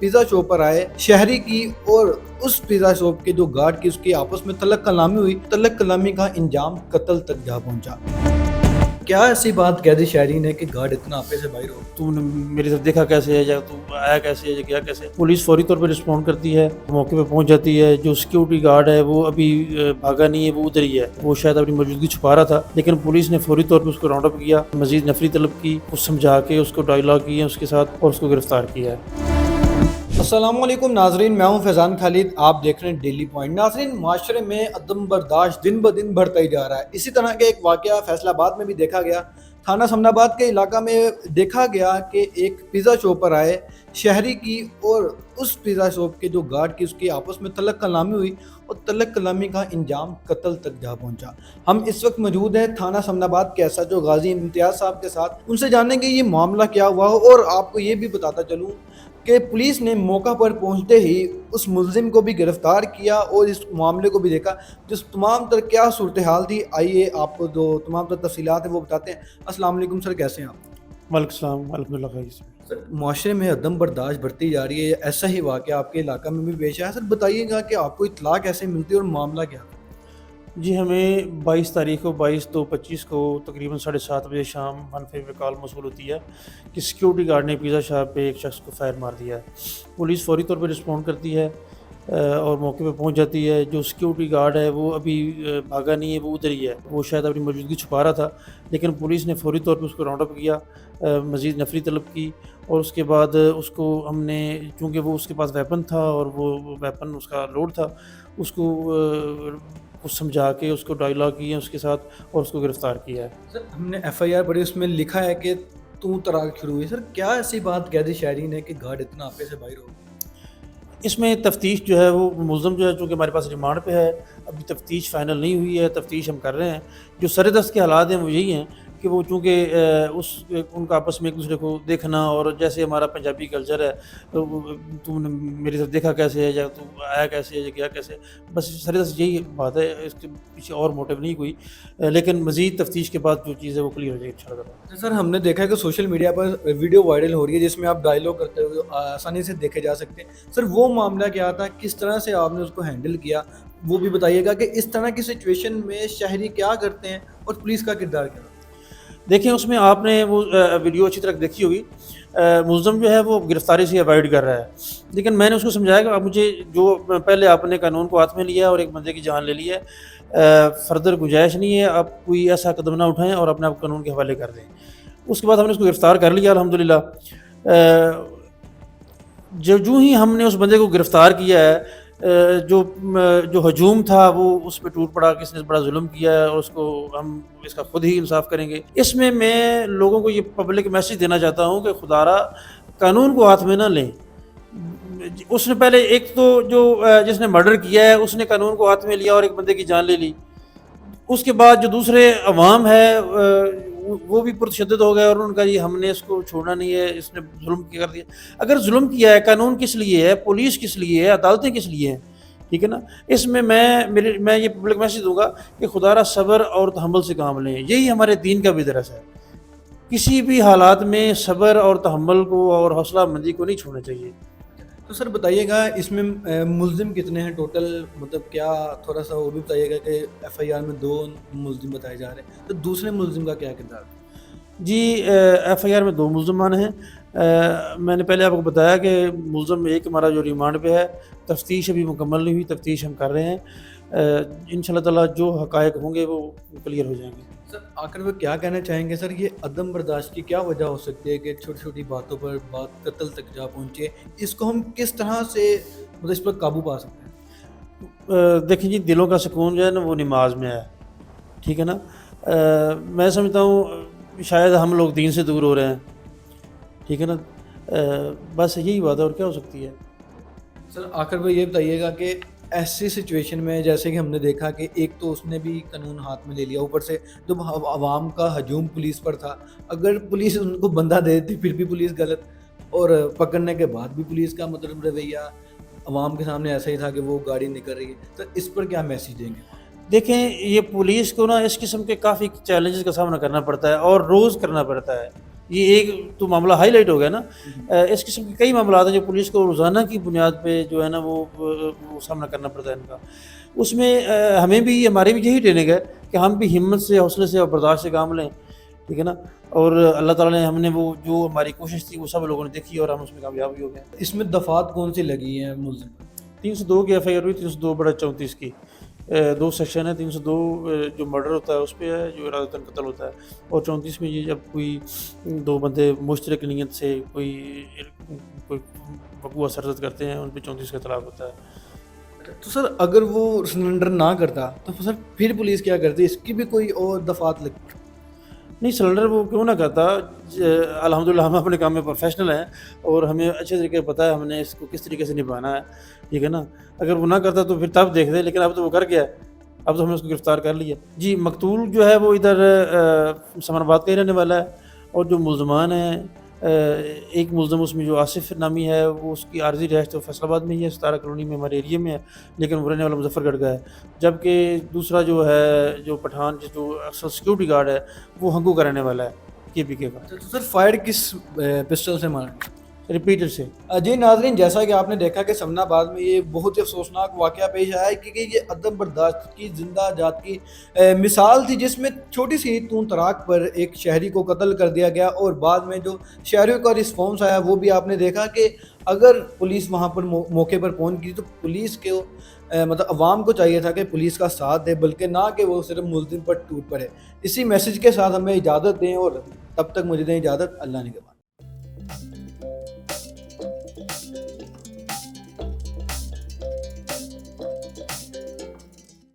Pizza shop पर आए शहरी की और उस पिज़्ज़ा शॉप के जो गार्ड की उसकी आपस में तलक कलामी हुई। तलक कलामी का इंजाम कत्ल तक जा पहुंचा। क्या ऐसी बात कह दी शहरी ने कि गार्ड इतना आपे से बाहर हो? तूने मेरी तरफ देखा कैसे है, या तू आया कैसे है, या गया कैसे? पुलिस फौरी तौर पर रिस्पॉन्ड करती है, मौके पे पहुंच जाती है। जो सिक्योरिटी गार्ड है वो अभी भागा नहीं है, वो उधर ही है, वो शायद अपनी मौजूदगी छुपा रहा था, लेकिन पुलिस ने फौरी तौर पर उसको राउंड अप किया, मजीद नफरी तलब की, कुछ समझा के उसको डायलॉग किए उसके साथ और उसको गिरफ्तार किया है। अस्सलाम वालेकुम नाजरीन, मैं हूं फैज़ान खालिद, आप देख रहे हैं डेली पॉइंट। नाजरीन, माशरे में अदम बर्दाश्त दिन ब दिन बढ़ता ही जा रहा है। इसी तरह का एक वाक़या फैसलाबाद में भी देखा गया। थाना समनाबाद के इलाका में देखा गया कि एक पिज़्ज़ा शॉप पर आए शहरी की और उस पिज़्ज़ा शॉप के जो गार्ड की उसकी आपस में तलक कलामी हुई और तलक कलामी का इंजाम कत्ल तक जा पहुंचा। हम इस वक्त मौजूद हैं थाना समनाबाद के एसएचओ गाजी इम्तियाज़ साहब के साथ। उनसे जानेंगे ये मामला क्या हुआ हो और आपको ये भी बताता चलूँ कि पुलिस ने मौका पर पहुंचते ही उस मुलजिम को भी गिरफ्तार किया और इस मामले को भी देखा। जिस तमाम तर क्या सूरत हाल थी, आइए आपको जो तमाम तर तफसीलात हैं वो बताते हैं। अस्सलाम वालेकुम सर, कैसे हैं आप? वालेकुम सलाम, अल्हम्दुलिल्लाह खैर। सर, माशरे में अदम बर्दाश्त बढ़ती जा रही है, ऐसा ही वाक़या आपके इलाका में भी पेश आया। सर बताइएगा कि आपको इत्तला कैसे मिलती है और मामला क्या था? जी, हमें 22 तारीख को 22/2/25 को तकरीबन 7:30 बजे शाम मनफे में कॉल मौसूल होती है कि सिक्योरिटी गार्ड ने पिज़्ज़ा शॉप पे एक शख्स को फायर मार दिया है। पुलिस फौरी तौर पर रिस्पॉन्ड करती है और मौके पे पहुंच जाती है। जो सिक्योरिटी गार्ड है वो अभी भागा नहीं है, वो उधर ही है, वो शायद अपनी मौजूदगी छुपा रहा था, लेकिन पुलिस ने फौरी तौर पे उसको राउंड अप किया, मज़ीद नफरी तलब की और उसके बाद उसको हमने, चूँकि वो उसके पास वेपन था और वो वेपन उसका लोड था, उसको कुछ समझा के उसको डायलॉग किए उसके साथ और उसको गिरफ्तार किया है। सर हमने एफआईआर पढ़ी, उसमें लिखा है कि तू तराक शुरू हुई। सर क्या ऐसी बात कह दी शहरी ने कि गार्ड इतना आपे से बाहर हो? इसमें तफ्तीश जो है वो मुलज़म जो है, चूँकि हमारे पास रिमांड पे है, अभी तफ्तीश फ़ाइनल नहीं हुई है, तफ्तीश हम कर रहे हैं। जो सर-ए-दस्त के हालात हैं वो यही हैं कि वो चूँकि उनका आपस में एक दूसरे को देखना, और जैसे हमारा पंजाबी कल्चर है, तो तूने मेरी तरफ देखा कैसे है, या तू आया कैसे है, या गया कैसे? बस सर-ए-दस्त यही बात है, इसके पीछे और मोटिव नहीं कोई। लेकिन मज़ीद तफ्तीश के बाद जो चीज़ है वो क्लियर हो जाएगी इंशाअल्लाह। सर हमने देखा है कि सोशल मीडिया पर वीडियो वायरल हो रही है जिसमें आप डायलॉग करते हुए आसानी से देखे जा सकते हैं। सर वो मामला क्या था, किस तरह से आपने उसको हैंडल किया, वो भी बताइएगा कि इस तरह की सिचुएशन में शहरी क्या करते हैं और पुलिस का किरदार क्या है? देखिए, उसमें आपने वो वीडियो अच्छी तरह देखी होगी। मुलज़म जो है वो गिरफ्तारी से अवॉइड कर रहा है, लेकिन मैंने उसको समझाया कि आप मुझे, जो पहले आपने कानून को हाथ में लिया और एक बंदे की जान ले ली है, फर्दर गुंजाइश नहीं है, आप कोई ऐसा कदम ना उठाएं और अपने आप कानून के हवाले कर दें। उसके बाद हमने उसको गिरफ़्तार कर लिया अल्हम्दुलिल्लाह। जो ही हमने उस बंदे को गिरफ़्तार किया है, जो हजूम था वो उस पे टूट पड़ा, किसने बड़ा जुल्म किया है, और उसको हम इसका खुद ही इंसाफ करेंगे। इसमें मैं लोगों को ये पब्लिक मैसेज देना चाहता हूँ कि खुदारा कानून को हाथ में ना लें। उसने पहले एक तो जो जिसने मर्डर किया है उसने कानून को हाथ में लिया और एक बंदे की जान ले ली। उसके बाद जो दूसरे अवाम है वो भी पुरतशद्दद हो गए और उन्होंने कहा जी हमने इसको छोड़ना नहीं है, इसने जुल्म कर दिया। अगर जुल्म किया है, कानून किस लिए है, पुलिस किस लिए है, अदालतें किस लिए हैं? ठीक है ना। इसमें मैं ये पब्लिक मैसेज दूंगा कि खुदारा सब्र और तहम्मुल से काम लें। यही हमारे दीन का भी दरस है। किसी भी हालात में सब्र और तहम्मुल को और हौसला मंदी को नहीं छोड़ना चाहिए। तो सर बताइएगा इसमें मुलजिम कितने हैं टोटल, मतलब क्या थोड़ा सा वो भी बताइएगा कि एफआईआर में 2 मुलजिम बताए जा रहे हैं, तो दूसरे मुलजिम का क्या किरदार था? जी, एफआईआर में 2 मुलज़मान हैं। मैंने पहले आपको बताया कि मुलज़म एक हमारा जो रिमांड पे है, तफ्तीश अभी मुकम्मल नहीं हुई, तफ्तीश हम कर रहे हैं। इंशाअल्लाह ताला जो हक़ाइक़ होंगे वो क्लियर हो जाएंगे। सर आखिर में क्या कहना चाहेंगे सर, ये अदम बर्दाश्त की क्या वजह हो सकती है कि छोटी छोटी बातों पर बात कत्ल तक जा पहुँचे? इसको हम किस तरह से मतलब इस पर काबू पा सकते हैं? देखिए जी, दिलों का सुकून जो है ना वो नमाज में है, ठीक है ना। मैं समझता हूँ शायद हम लोग दीन से दूर हो रहे हैं, ठीक है ना। बस यही बात है, और क्या हो सकती है। सर आखिर में ये बताइएगा कि ऐसी सिचुएशन में जैसे कि हमने देखा कि एक तो उसने भी कानून हाथ में ले लिया, ऊपर से जब आवाम का हजूम पुलिस पर था, अगर पुलिस उनको बंदा दे देती फिर भी पुलिस गलत, और पकड़ने के बाद भी पुलिस का मतलब रवैया आवाम के सामने ऐसा ही था कि वो गाड़ी निकल रही है, तो इस पर क्या मैसेज देंगे? देखें, ये पुलिस को ना इस किस्म के काफ़ी चैलेंजेस का सामना करना पड़ता है और रोज़ करना पड़ता है। یہ ایک تو معاملہ ہائی لائٹ ہو گیا نا. اس قسم کے کئی معاملات ہیں جو پولیس کو روزانہ کی بنیاد پہ جو ہے نا وہ سامنا کرنا پڑتا ہے ان کا. اس میں ہمیں بھی ہماری بھی یہی ٹریننگ ہے کہ ہم بھی ہمت سے حوصلے سے اور برداشت سے کام لیں, ٹھیک ہے نا. اور اللہ تعالیٰ نے ہم نے وہ جو ہماری کوشش تھی وہ سب لوگوں نے دیکھی اور ہم اس میں کامیاب بھی ہو گئے. اس میں دفعات کون سی لگی ہیں ملزم؟ 302 کی ایف آئی آر ہوئی, 302/34 کی. 2 سیکشن ہے. 302 جو مرڈر ہوتا ہے اس پہ ہے, جو ارادتاً قتل ہوتا ہے, اور 34 میں یہ جب کوئی 2 بندے مشترک نیت سے کوئی وقوع سرزد کرتے ہیں ان پہ 34 کا اطلاق ہوتا ہے. تو سر اگر وہ سرنڈر نہ کرتا تو سر پھر پولیس کیا کرتی؟ اس کی بھی کوئی اور دفعات لگتی؟ نہیں, سرنڈر وہ کیوں نہ کرتا. الحمدللہ ہم اپنے کام میں پروفیشنل ہیں اور ہمیں اچھے طریقے سے پتہ ہے ہم نے اس کو کس طریقے سے نبھانا ہے, ٹھیک ہے نا. اگر وہ نہ کرتا تو پھر تب دیکھتے, لیکن اب تو وہ کر گیا, اب تو ہم نے اس کو گرفتار کر لیا. جی, مقتول جو ہے وہ ادھر سمر آباد کا ہی رہنے والا ہے, اور جو ملزمان ہیں ایک ملزم اس میں جو آصف نامی ہے وہ اس کی عارضی رہائش تو فیصل آباد میں ہی ہے, 17 کالونی میں ہمارے ایریے میں ہے, لیکن وہ رہنے والا مظفر گڑھ کا ہے. جبکہ دوسرا جو ہے جو پٹھان جو اکثر سیکورٹی گارڈ ہے وہ ہنگو کا رہنے والا ہے, KPK کا. تو سر فائر کس پسٹل سے مارا؟ ریپیٹر سے. جی ناظرین, جیسا کہ آپ نے دیکھا کہ سمنا آباد میں یہ بہت ہی افسوسناک واقعہ پیش آیا ہے, کیونکہ یہ عدم برداشت کی زندہ جات کی مثال تھی, جس میں چھوٹی سی تون تراک پر ایک شہری کو قتل کر دیا گیا, اور بعد میں جو شہریوں کا رسپانس آیا وہ بھی آپ نے دیکھا کہ اگر پولیس وہاں پر موقع پر پہنچ گئی تو پولیس کے مطلب عوام کو چاہیے تھا کہ پولیس کا ساتھ دے, بلکہ نہ کہ وہ صرف ملزم پر ٹوٹ پڑے. اسی میسج کے ساتھ ہمیں اجازت دیں, اور تب تک مجھے دیں اجازت. اللہ نگہبان.